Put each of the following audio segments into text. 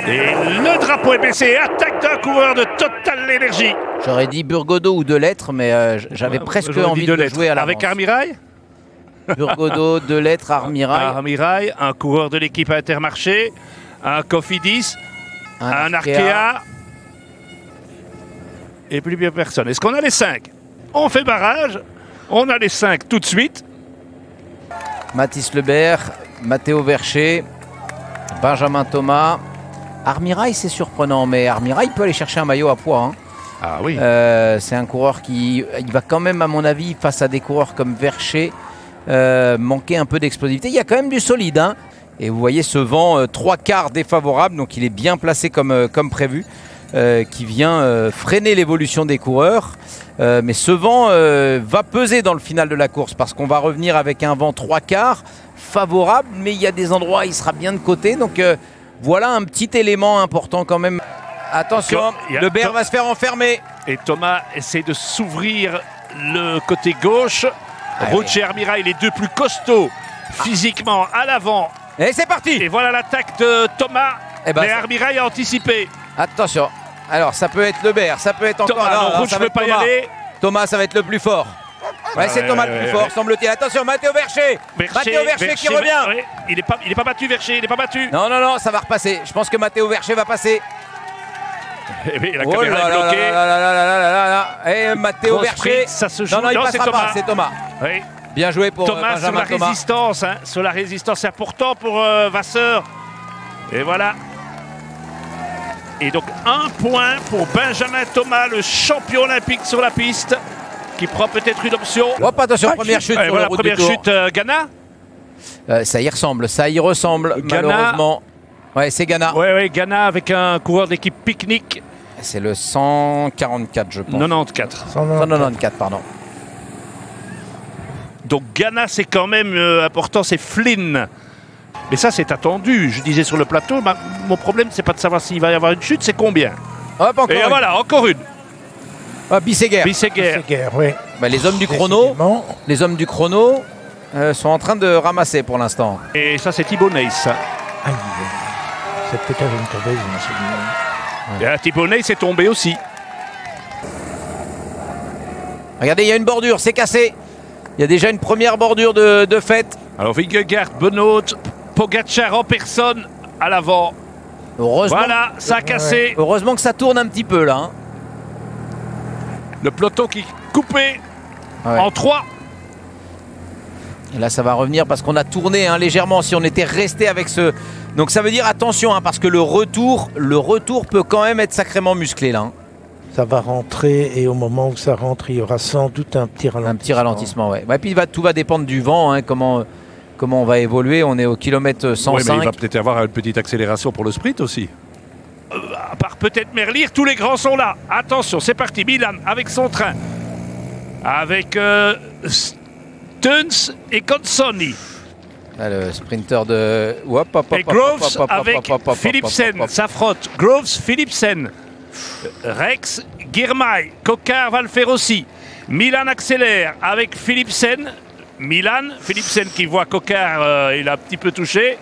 Et le drapeau est baissé, attaque d'un coureur de Total Énergie. J'aurais dit Burgodeau ou Delettre, mais j'avais presque envie de jouer à l'avance. Avec Armirail. Burgodeau, Delettre, Armirail. Armirail, un coureur de l'équipe Intermarché, un Cofidis, un Arkea. Et plus bien personne. Est-ce qu'on a les 5? On fait barrage. On a les 5 tout de suite. Mathis Lebert, Matteo Vercher, Benjamin Thomas. Armirail, c'est surprenant, mais Armirail peut aller chercher un maillot à poids. Hein. Ah oui. C'est un coureur qui il va quand même, à mon avis, face à des coureurs comme Vercher, manquer un peu d'explosivité. Il y a quand même du solide. Hein. Et vous voyez ce vent 3/4 défavorable, donc il est bien placé comme prévu, qui vient freiner l'évolution des coureurs. Mais ce vent va peser dans le final de la course parce qu'on va revenir avec un vent 3/4 favorable, mais il y a des endroits où il sera bien de côté. Donc voilà un petit élément important quand même. Attention, Lebert va se faire enfermer. Et Thomas essaie de s'ouvrir le côté gauche. Roche et Armirail, les deux plus costauds physiquement à l'avant. Et c'est parti. Et voilà l'attaque de Thomas. Mais Armirail a anticipé. Attention. Alors ça peut être Lebert, ça peut être encore... Thomas, Roche ne peut pas y aller. Thomas, ça va être le plus fort. Ouais, c'est Thomas le plus fort, semble-t-il. Attention, Matteo Vercher. Matteo Vercher qui revient. Ouais, il n'est pas battu, Vercher, il n'est pas battu. Non, non, non, ça va repasser. Je pense que Matteo Vercher va passer. La caméra est bloquée. Et Matteo Vercher. Ça se joue. Non, non, il passera pas, c'est Thomas. Oui. Bien joué pour Thomas Benjamin sur la résistance. Hein, sur la résistance, c'est important pour Vasseur. Et voilà. Et donc un point pour Benjamin Thomas, le champion olympique sur la piste, qui prend peut-être une option. Hop, attention, première chute sur voilà, le route première du tour. chute, Ghana. Ça y ressemble, malheureusement. Ouais, c'est Ghana. Ouais, Ghana avec un coureur d'équipe Picnic. C'est le 144, je pense. 94. 194, pardon. Donc Ghana, c'est quand même important, c'est Flynn. Mais ça, c'est attendu. Je disais sur le plateau, mon problème, c'est pas de savoir s'il va y avoir une chute, c'est combien. Hop, encore et une. Voilà, encore une. Ah, Bisséguer. Oui. Bah, les hommes du chrono, sont en train de ramasser pour l'instant. Et ça, c'est Thibaut Neyss. C'est peut-être une tombeuse. Et Thibaut Neyss est tombé aussi. Regardez, il y a une bordure, c'est cassé. Il y a déjà une première bordure de fait. Alors Vingegaard, Benoît, Pogacar en personne à l'avant. Heureusement. Voilà, ça a cassé. Heureusement que ça tourne un petit peu là. Hein. Le peloton qui est coupé en 3. Et là, ça va revenir parce qu'on a tourné légèrement. Si on était resté avec ce... Donc ça veut dire attention, parce que le retour peut quand même être sacrément musclé là. Hein. Ça va rentrer et au moment où ça rentre, il y aura sans doute un petit ralentissement. Un petit ralentissement, ouais. Et puis tout va dépendre du vent, hein, comment on va évoluer. On est au kilomètre 105. Oui, mais il va peut-être y avoir une petite accélération pour le sprint aussi. À part peut-être Merlier, tous les grands sont là. Attention, c'est parti. Milan avec son train. Avec Stuns et Consoni. Là, le sprinter de... Et Groves avec Philipsen. Ça frotte. Groves, Philipsen. Rex, Girmay, Coquard va le faire aussi. Milan accélère avec Philipsen. Philipsen qui voit Coquard, il a un petit peu touché.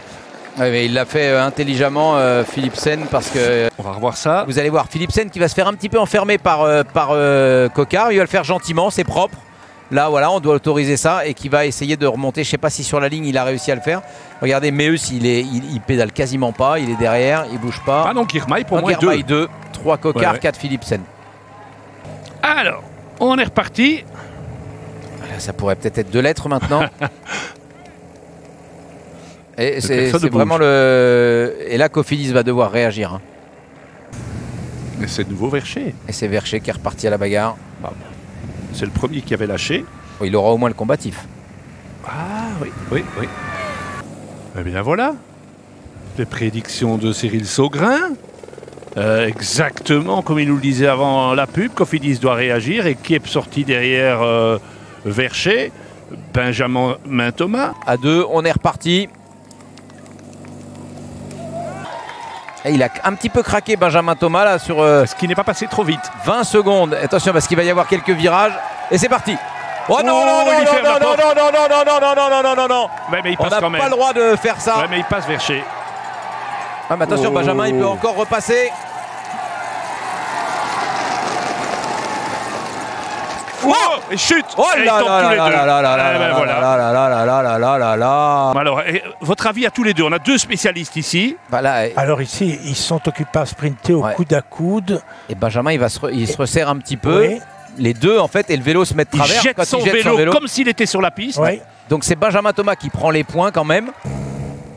Oui, mais il l'a fait intelligemment, Philipsen, parce que... On va revoir ça. Vous allez voir, Philipsen qui va se faire un petit peu enfermer par Coquard. Il va le faire gentiment, c'est propre. Là, voilà, on doit autoriser ça et qui va essayer de remonter. Je ne sais pas si sur la ligne, il a réussi à le faire. Regardez, Meus, il pédale quasiment pas. Il est derrière, il bouge pas. Ah non, Girmay pour moi Girmay 2. 3 Coquard, 4 Philipsen. Alors, on est reparti. Ça pourrait peut-être être 2 lettres maintenant. Et c'est vraiment le... Et là, Cofidis va devoir réagir. Hein. Mais c'est de nouveau Vercher. Et c'est Vercher qui est reparti à la bagarre. C'est le premier qui avait lâché. Oh, il aura au moins le combatif. Ah oui. Eh bien voilà. Les prédictions de Cyril Saugrin. Exactement comme il nous le disait avant la pub. Cofidis doit réagir. Et qui est sorti derrière Vercher? Benjamin Thomas. À 2, on est reparti. Et il a un petit peu craqué Benjamin Thomas là sur... Ce qui n'est pas passé trop vite. 20 secondes. Attention parce qu'il va y avoir quelques virages. Et c'est parti. Oh non, non. Mais il passe on n'a quand même. pas le droit de faire ça. Ouais, mais il passe Vercher. Ah, mais attention, Benjamin, il peut encore repasser. Oh, et chute. Oh Et ils là tombent là tous les là deux. là là là Eh ben là voilà. là là là là là là là là là. Alors, votre avis à tous les deux? On a deux spécialistes ici. Bah là, Alors ici, ils sont occupés à sprinter au Ouais. coude à coude. et Benjamin, il se resserre un petit peu. Oui. Les deux, en fait, et le vélo se met de Il travers. jette quand son il jette vélo comme s'il était sur la piste. Oui. Donc c'est Benjamin Thomas qui prend les points quand même.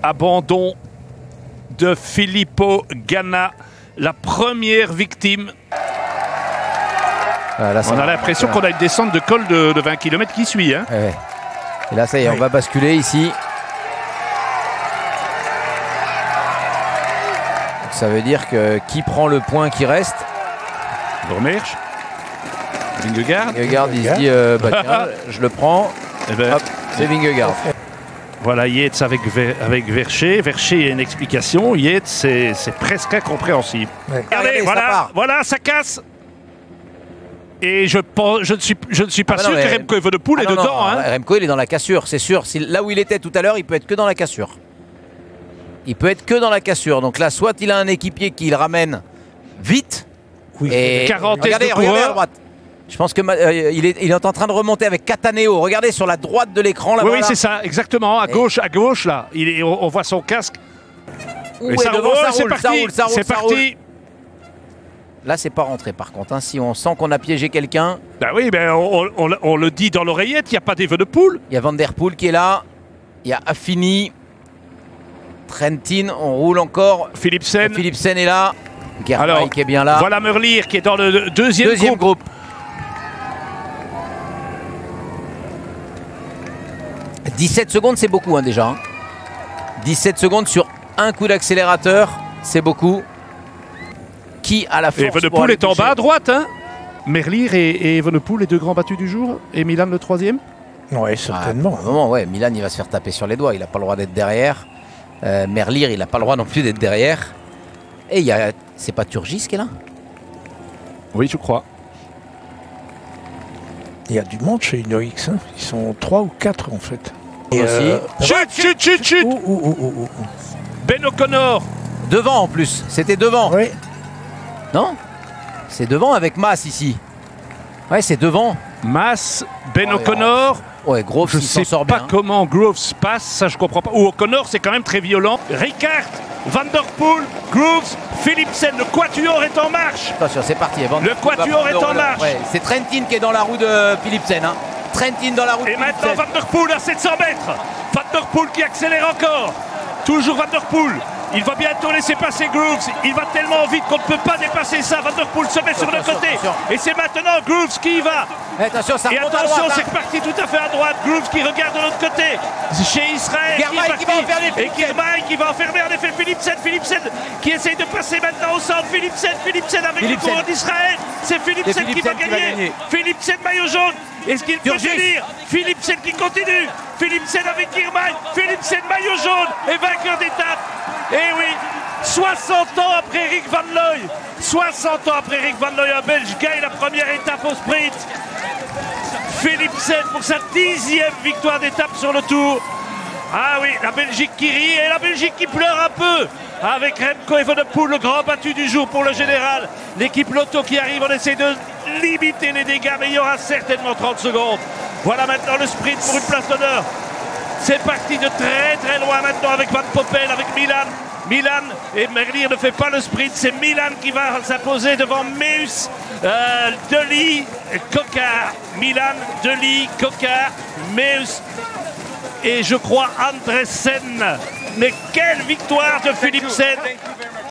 Abandon de Filippo Ganna, la première victime. Là, ça On a va. l'impression qu'on a une descente de col de 20 km qui suit. Hein. Ouais. Et là, ça y est, Oui. on va basculer ici. Donc, ça veut dire que qui prend le point qui reste? Vermeersch. Vingegaard. Vingegaard, il se dit bah, tiens, je le prends. Eh ben, Hop, c'est Vingegaard. voilà Yates avec Verché. Verché a une explication. Yates, c'est presque incompréhensible. Ouais. Regardez, ça part. voilà, ça casse. Et je ne suis pas Ah bah non, sûr que mais- Remco Evenepoel est Ah non, dedans. non, Hein. Remco, il est dans la cassure, c'est sûr. Là où il était tout à l'heure, il peut être que dans la cassure. Il peut être que dans la cassure. Donc là, soit il a un équipier qui le ramène vite. Oui. Et Quarantaine regardez, de regardez à coureurs. droite. Je pense que il est en train de remonter avec Cataneo. Regardez sur la droite de l'écran là. Oui, c'est ça, exactement. À gauche, là. On voit son casque. Et C'est parti. C'est parti. Là, c'est pas rentré par contre. Hein. Si on sent qu'on a piégé quelqu'un, Ben oui, ben on le dit dans l'oreillette, il n'y a pas d'Evenepoel. il y a Van Der Poel qui est là. Il y a Affini. Trentin, on roule encore. Philipsen. Philipsen est là. Gervais Alors, qui est bien là. Voilà Merlier qui est dans le deuxième groupe. groupe. « 17 secondes, c'est beaucoup hein, déjà. Hein. 17 secondes sur un coup d'accélérateur, c'est beaucoup. Qui a la Et force pour Evenepoel aller est en toucher bas à droite. Hein. Merlier et Evenepoel, les deux grands battus du jour. Et Milan le troisième. Oui, Ah, certainement. pour le moment, ouais, Milan, il va se faire taper sur les doigts. Il n'a pas le droit d'être derrière. Merlier, il n'a pas le droit non plus d'être derrière. Et il y a... C'est pas Turgis qui est là? Oui, je crois. Il y a du monde chez Uno-X. Hein. Ils sont 3 ou 4 en fait. Et, Aussi. Chut. ouh. Ben O'Connor. Devant en plus. C'était devant. Oui. Non? C'est devant avec Mas ici. Ouais, c'est devant. Mas, Ben Ouais, O'Connor. Ouais, Groves, Je il s'en sais sort pas bien. comment Groves passe, ça je comprends pas. Ou O'Connor, c'est quand même très violent. Ricard, Van Der Poel, Groves, Philipsen, le quatuor est en marche. Attention, c'est parti. Le quatuor est en marche. Ouais, c'est Trentin qui est dans la roue de Philipsen. Hein. Trentin dans la roue de Et maintenant Philipsen. Van Der Poel à 700 mètres. Van Der Poel qui accélère encore. Toujours Van Der Poel. Il va bientôt laisser passer Groves. Il va tellement vite qu'on ne peut pas dépasser ça. Van Der Poel se met sur le Attention, côté. attention. Et c'est maintenant Groves qui y va. Attention, ça Et remonte à attention, droite. c'est Hein. reparti tout à fait à droite. Groves qui regarde de l'autre côté. Chez Israël. Germain est qui parti. va enfermer Et Philipsen. Germain qui va enfermer en effet Philipsen. Philipsen qui essaye de passer maintenant au centre. Philipsen avec le Philipsen. coureur d'Israël. C'est Philipsen qui va gagner. Philipsen maillot jaune. Est-ce qu'il peut Turgis. tenir? Philipsen qui continue. Philipsen avec Girmay. Philipsen maillot jaune et vainqueur d'étape. Et oui, 60 ans après Eric Van Looy. 60 ans après Eric Van Looy, un Belge gagne la première étape au sprint. Philipsen pour sa 10e victoire d'étape sur le Tour. Ah oui, la Belgique qui rit et la Belgique qui pleure un peu. Avec Remco Evenepoel, le grand battu du jour pour le général. L'équipe Lotto qui arrive, on essaie de limiter les dégâts, mais il y aura certainement 30 secondes. Voilà maintenant le sprint pour une place d'honneur. C'est parti de très loin maintenant avec Van Poppel, avec Milan. Milan et Merlier ne fait pas le sprint, c'est Milan qui va s'imposer devant Meus, Dely, Coquard. Milan, Dely, Coquard, Meus et je crois Andresen. Mais quelle victoire de Philipsen!